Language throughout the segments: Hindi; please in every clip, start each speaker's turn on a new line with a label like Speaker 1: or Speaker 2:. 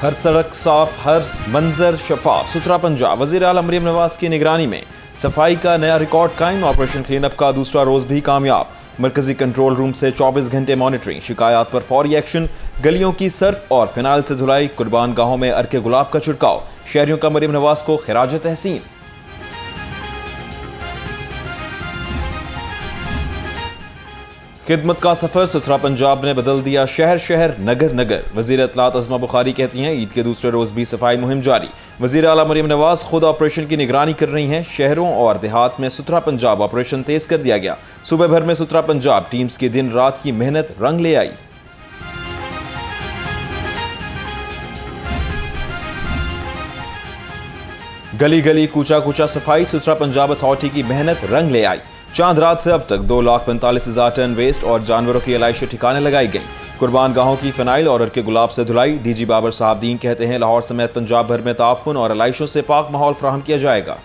Speaker 1: हर सड़क साफ, हर मंजर शफाफ, सुथरा पंजाब। वज़ीर आला मरियम नवाज की निगरानी में सफाई का नया रिकॉर्ड कायम। ऑपरेशन क्लीनअप का दूसरा रोज भी कामयाब। मरकजी कंट्रोल रूम से 24 घंटे मॉनिटरिंग, शिकायत पर फौरी एक्शन। गलियों की सर्फ और फिनाइल से धुलाई, कुर्बान गाहों में अर्के गुलाब का छिड़काव। शहरियों का मरियम नवाज को खिराज तहसीन। खिदमत का सफर, सुथरा पंजाब ने बदल दिया शहर शहर, नगर नगर। वजीर इत्तलात अज़मा बुखारी कहती हैं, ईद के दूसरे रोज भी सफाई मुहिम जारी। वजीर आला मरियम नवाज खुद ऑपरेशन की निगरानी कर रही हैं। शहरों और देहात में सुथरा पंजाब ऑपरेशन तेज कर दिया गया। सुबह भर में सुथरा पंजाब टीम्स की दिन रात की मेहनत रंग ले आई। गली गली कूचा कूचा सफाई, सुथरा पंजाब अथॉरिटी की मेहनत रंग ले आई। चांद रात से अब तक 2,45,000 टन वेस्ट और जानवरों की अलाइश ठिकाने लगाई गई। कुर्बान गाहों की फिनाइल और अर्के गुलाब से धुलाई। डीजी बाबर साहबदीन कहते हैं, लाहौर समेत पंजाब भर में ताफुन और अलाइशों से पाक माहौल फराहम किया जाएगा।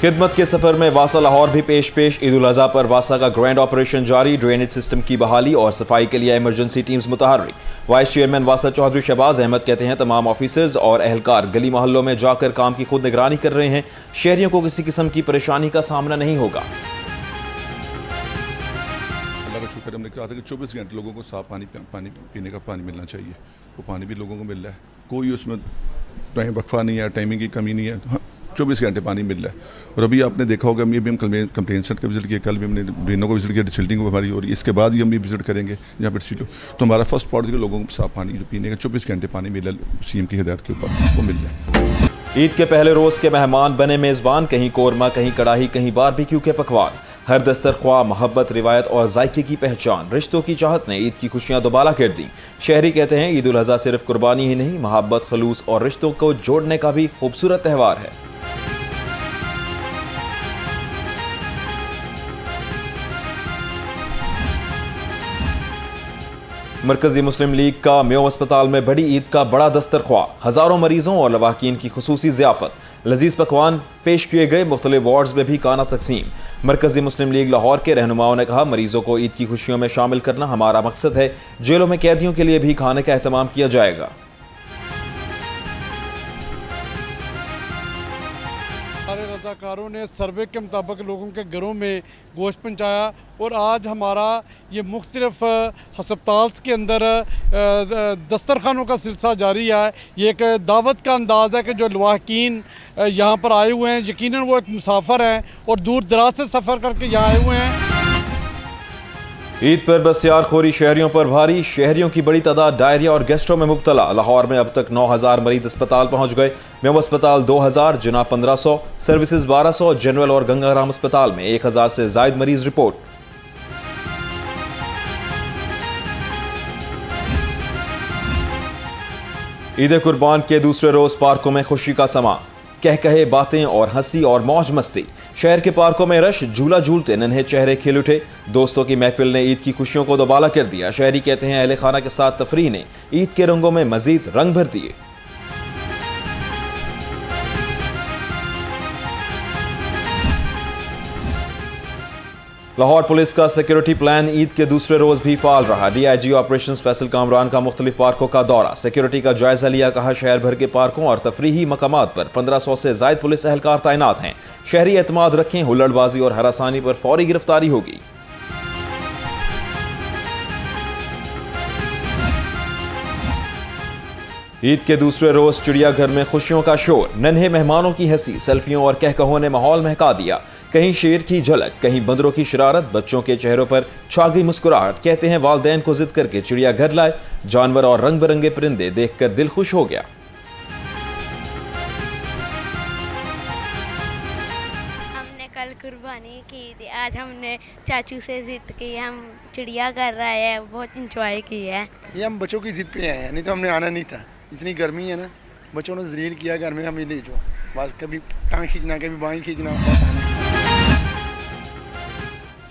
Speaker 1: खिदमत के सफर में वासा लाहौर भी पेश। ईद उल अजहा पर वासा का ग्रैंड ऑपरेशन जारी। ड्रेनेज सिस्टम की बहाली और सफाई के लिए इमरजेंसी टीम्स मुतहर्रिक। वाइस चेयरमैन वासा चौधरी शहबाज अहमद कहते हैं, तमाम ऑफिसर्स और एहलकार गली मोहल्लों में जाकर काम की खुद निगरानी कर रहे हैं। शहरियों को किसी किस्म की परेशानी का सामना नहीं होगा।
Speaker 2: अल्लाह का शुक्र, हमने कहा था कि 24 घंटे लोगों को साफ पानी पीने का पानी मिलना चाहिए। वो पानी भी लोगों को मिल रहा है, कोई उसमें टाइम वक्फा नहीं है, टाइमिंग की कमी नहीं है। 24 घंटे पानी मिल रहा है। और अभी आपने देखा होगा, अभी हम कंप्लेन सेंटर का विजिट किया, कल भी हमने ड्रेनों को विजिट किया, डिसिल्टिंग को हमारी, और इसके बाद ही हम भी विजिट करेंगे जहाँ पर डिसिल्ट। तो हमारा फर्स्ट पॉइंट कि लोगों को साफ पानी पीने का 24 घंटे पानी मिल रहा है, CM की हिदायत के ऊपर वो मिल रहा है।
Speaker 1: ईद के पहले रोज के मेहमान बने मेजबान, कहीं कोरमा, कहीं कड़ाही, कहीं बारबेक्यू के पकवान। हर दस्तरख्वाह मोहब्बत, रिवायत और जायके की पहचान। रिश्तों की चाहत ने ईद की खुशियां दोबारा कर दी। शहरी कहते हैं, ईद उल अजहा सिर्फ कुर्बानी ही नहीं, मोहब्बत, खलूस और रिश्तों को जोड़ने का भी खूबसूरत त्यौहार है। मरकजी मुस्लिम लीग का मेयो अस्पताल में बड़ी ईद का बड़ा दस्तरख्वाह। हजारों मरीजों और लवाकिन की खुसूसी ज़ियाफत। लजीज पकवान पेश किए गए। मुख्तलिफ वार्ड्स में भी खाना तकसीम। मरकजी मुस्लिम लीग लाहौर के रहनुमाओं ने कहा, मरीजों को ईद की खुशियों में शामिल करना हमारा मकसद है। जेलों में कैदियों के लिए भी खाने का एहतमाम किया जाएगा।
Speaker 3: सारे रज़ाकारों ने सर्वे के मुताबिक लोगों के घरों में गोश्त पहुँचाया। और आज हमारा ये मुख्तलिफ हस्पताल के अंदर दस्तरखानों का सिलसिला जारी है। ये एक दावत का अंदाज़ है कि जो लवाहकीन यहाँ पर आए हुए हैं, यकीनन वो एक मुसाफिर हैं और दूर दराज से सफ़र करके यहाँ आए हुए हैं।
Speaker 1: ईद पर बसियारखोरी शहरियों पर भारी। शहरियों की बड़ी तादाद डायरिया और गैस्ट्रो में मुब्तला। लाहौर में अब तक 9,000 मरीज अस्पताल पहुंच गए। मेम अस्पताल 2,000, जिना 1,500, सर्विसेज 1,200, जनरल और गंगाराम अस्पताल में 1,000 से जायद मरीज रिपोर्ट। ईद कुर्बान के दूसरे रोज पार्कों में खुशी का समा। कह कहे बातें और हंसी और मौज मस्ती। शहर के पार्कों में रश, झूला झूलते नन्हे चेहरे खिल उठे। दोस्तों की महफिल ने ईद की खुशियों को दोबारा कर दिया। शहरी कहते हैं, अहले खाना के साथ तफरीह ने ईद के रंगों में मजीद रंग भर दिए। लाहौर पुलिस का सिक्योरिटी प्लान ईद के दूसरे रोज भी फाल रहा। DIG ऑपरेशंस फैसल कामरान का मुख्तलिफ पार्कों का दौरा, सिक्योरिटी का जायजा लिया। कहा, शहर भर के पार्कों और तफरीही मकामात पर 1,500 से जायद पुलिस एहलकार तैनात हैं। शहरी एतमाद रखें, हुल्लड़बाजी और हरासानी पर फौरी गिरफ्तारी होगी। ईद के दूसरे रोज चिड़ियाघर में खुशियों का शोर। नन्हे मेहमानों की हंसी, सेल्फियों और कहकहों ने माहौल महका दिया। कहीं शेर की झलक, कहीं बंदरों की शरारत। बच्चों के चेहरों पर छा गई मुस्कुराहट। कहते हैं, वालिदैन को जिद करके चिड़ियाघर लाए। जानवर और रंग बिरंगे परिंदे देखकर दिल खुश हो गया।
Speaker 4: हमने कल कुर्बानी की थी, आज हमने चाचू से जिद की, हम चिड़ियाघर आए हैं, बहुत इंजॉय किया है।
Speaker 5: ये हम बच्चों की जिद पे आए हैं, नहीं तो हमने आना नहीं था। इतनी गर्मी है ना, बच्चों ने जलील किया घर में, हमें ले जाओ बस। कभी टांग खींचना, कभी बाएं खींचना, बस आना।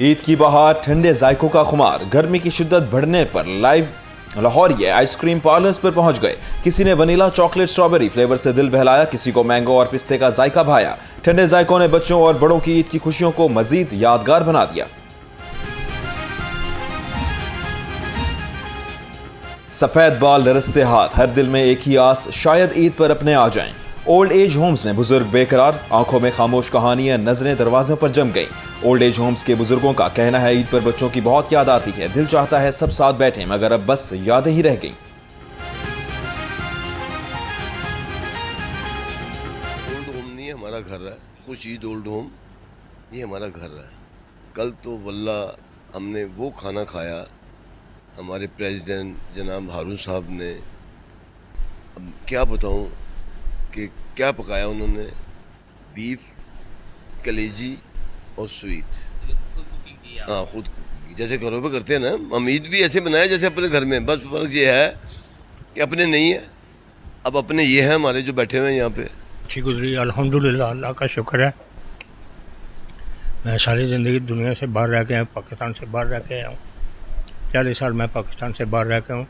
Speaker 1: ईद की बहार, ठंडे जायकों का खुमार। गर्मी की शिद्दत बढ़ने पर लाइव लाहौरिये आइसक्रीम पार्लर्स पर पहुंच गए। किसी ने वनीला, चॉकलेट, स्ट्रॉबेरी फ्लेवर से दिल बहलाया, किसी को मैंगो और पिस्ते का जायका भाया। ठंडे जायकों ने बच्चों और बड़ों की ईद की खुशियों को मजीद यादगार बना दिया। सफेद बाल लरसते हाथ, हर दिल में एक ही आस, शायद ईद पर अपने आ जाएं। ओल्ड एज होम्स में बुजुर्ग बेकरार, आंखों में खामोश कहानियां, नजरें दरवाजों पर जम गईं। ओल्ड एज होम्स के बुजुर्गों का कहना है ईद पर बच्चों की बहुत याद आती है, दिल चाहता है सब साथ बैठें, मगर अब बस यादें ही रह गईं।
Speaker 6: ओल्ड होम नहीं हमारा घर है, खुशीद ओल्ड होम ये हमारा घर है। कल तो वल्ला हमने वो खाना खाया, हमारे प्रेसिडेंट जनाब हारून साहब ने, अब क्या बताऊं कि क्या पकाया उन्होंने, बीफ, कलेजी और स्वीट। हाँ, खुद जैसे घरों पे करते हैं ना, हम ईद भी ऐसे बनाया जैसे अपने घर में, बस फर्क ये है कि अपने नहीं है, अब अपने ये हैं हमारे जो बैठे हुए हैं यहाँ पे।
Speaker 7: अच्छी गुजरी, अल्हम्दुलिल्लाह, अल्लाह का शुक्र है। मैं सारी ज़िंदगी दुनिया से बाहर रह के आया, पाकिस्तान से बाहर रह के आया हूँ। 40 साल मैं पाकिस्तान से बाहर रह के हूँ।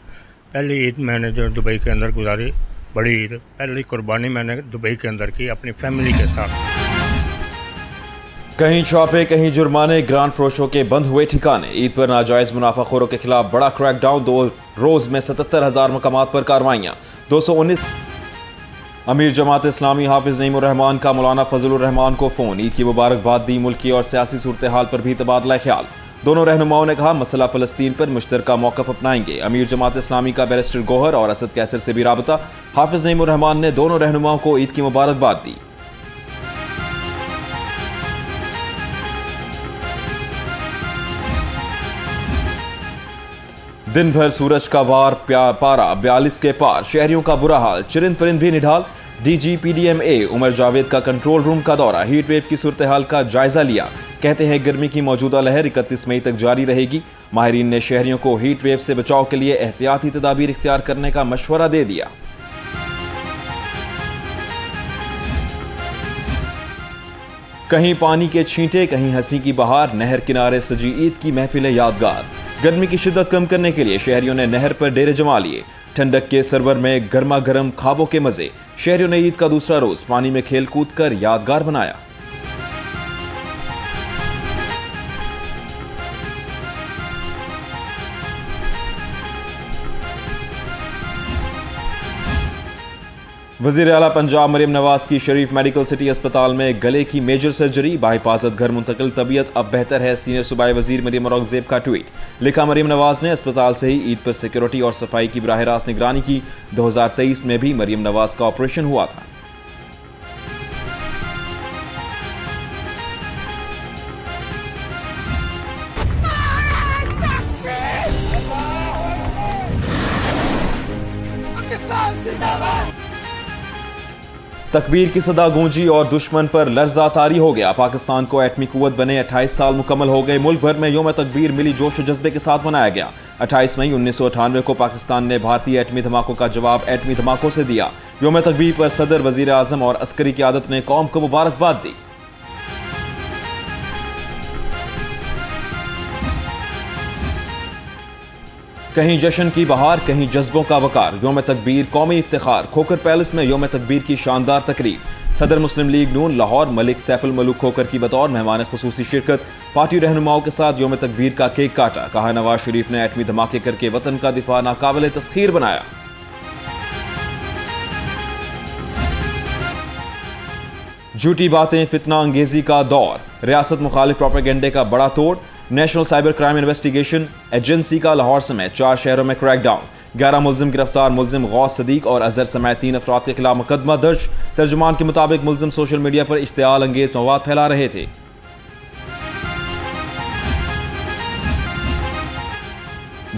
Speaker 7: पहली ईद मैंने जो दुबई के अंदर गुजारी, बड़ी ईद, पहली कुर्बानी मैंने दुबई के अंदर की अपनी फैमिली के साथ।
Speaker 1: कहीं छापे, कहीं जुर्माने, ग्रांड फरोशों के बंद हुए ठिकाने। ईद पर नाजायज मुनाफाखोरों के खिलाफ बड़ा क्रैकडाउन, 2 रोज में 77,000 मकामात पर कार्रवाइयाँ। 219 अमीर जमात इस्लामी हाफिज नईमुर रहमान का मौलाना फजलुर रहमान को फोन, ईद की मुबारकबाद दी, मुल्की और सियासी सूरत हाल पर भी तबादला ख्याल। दोनों रहनुमाओं ने कहा मसला फ़लस्तीन पर मुश्तरका मौक़िफ़ अपनाएंगे। अमीर जमात इस्लामी का बैरिस्टर गौहर और असद कैसर से भी राबता। हाफिज नईमुर रहमान ने दोनों रहनुमाओं को ईद की मुबारकबाद दी। दिन भर सूरज का वार, पारा 42 के पार, शहरियों का बुरा हाल, चरिंद परिंद भी निढाल। डीजी पीडीएमए उमर जावेद का कंट्रोल रूम का दौरा, हीट वेव की सूरत हाल का जायजा लिया। कहते हैं गर्मी की मौजूदा लहर 31 मई तक जारी रहेगी। माहिरीन ने शहरियों को हीट वेव से बचाव के लिए एहतियाती तदाबीर इख्तियार करने का मशवरा दे दिया। कहीं पानी के छींटे, कहीं हंसी की बहार, नहर किनारे सजी ईद की महफिल यादगार। गर्मी की शिद्दत कम करने के लिए शहरियों ने नहर पर डेरे जमा लिए। ठंडक के सरवर में गर्मा गर्म खाबों के मजे। शहरियों ने ईद का दूसरा रोज पानी में खेल कूद कर यादगार बनाया। वज़ीर आला पंजाब मरियम नवाज की शरीफ मेडिकल सिटी अस्पताल में गले की मेजर सर्जरी, बाहिफाजत घर मुंतकिल, तबीयत अब बेहतर है। सीनियर सूबाई वजीर मरियम औरंगजेब का ट्वीट। लिखा मरियम नवाज ने अस्पताल से ही ईद पर सिक्योरिटी और सफाई की बराह रास्त निगरानी की। 2023 में भी मरियम नवाज का ऑपरेशन हुआ था। तकबीर की सदा गूंजी और दुश्मन पर लर्जा तारी हो गया। पाकिस्तान को एटमी कुव्वत बने 28 साल मुकम्मल हो गए। मुल्क भर में यौम तकबीर मिली जोश और जज्बे के साथ मनाया गया। 28 मई 1998 को पाकिस्तान ने भारतीय एटमी धमाकों का जवाब एटमी धमाकों से दिया। यौम तकबीर पर सदर, वजीर आजम और अस्करी क़यादत ने कौम को मुबारकबाद दी। कहीं जश्न की बहार, कहीं जज्बों का वकार। यौम तकबीर कौमी इफ्तिखार। खोकर पैलेस में यौम तकबीर की शानदार तकरीब। सदर मुस्लिम लीग नून लाहौर मलिक सैफुल मलूक खोकर की बतौर मेहमान खुसूसी शिरकत। पार्टी रहनुमाओं के साथ यौम तकबीर का केक काटा। कहा नवाज शरीफ ने एटमी धमाके करके वतन का दिफा नाकाबिले तस्खीर बनाया। झूठी बातें, फितना अंगेजी का दौर। रियासत मुखालिफ प्रोपेगेंडे का बड़ा तोड़। National cyber crime investigation agency का लाहौर समेत 4 शहरों में क्रैकडाउन। 11 मुल्जिम गिरफ्तार। मुल्जिम गौस सदीक और अजहर समेत 3 अफराद के खिलाफ मुकदमा दर्ज। तर्जुमान के मुताबिक मुल्जिम सोशल मीडिया पर इश्तियाल अंगेज मवाद फैला रहे थे।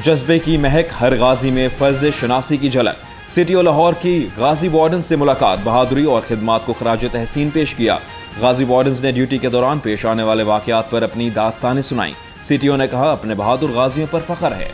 Speaker 1: जज्बे की महक, हर गाजी में फर्ज शनासी की झलक। सिटी और लाहौर की गाजी वार्डन से मुलाकात, बहादुरी और खिदमात को खराज तहसीन पेश किया। गाजी वार्डन्स ने ड्यूटी के दौरान पेश आने वाले वाकयात पर अपनी दास्तानें सुनाई। सीटीओ ने कहा अपने बहादुर गाजियों पर फख्र है।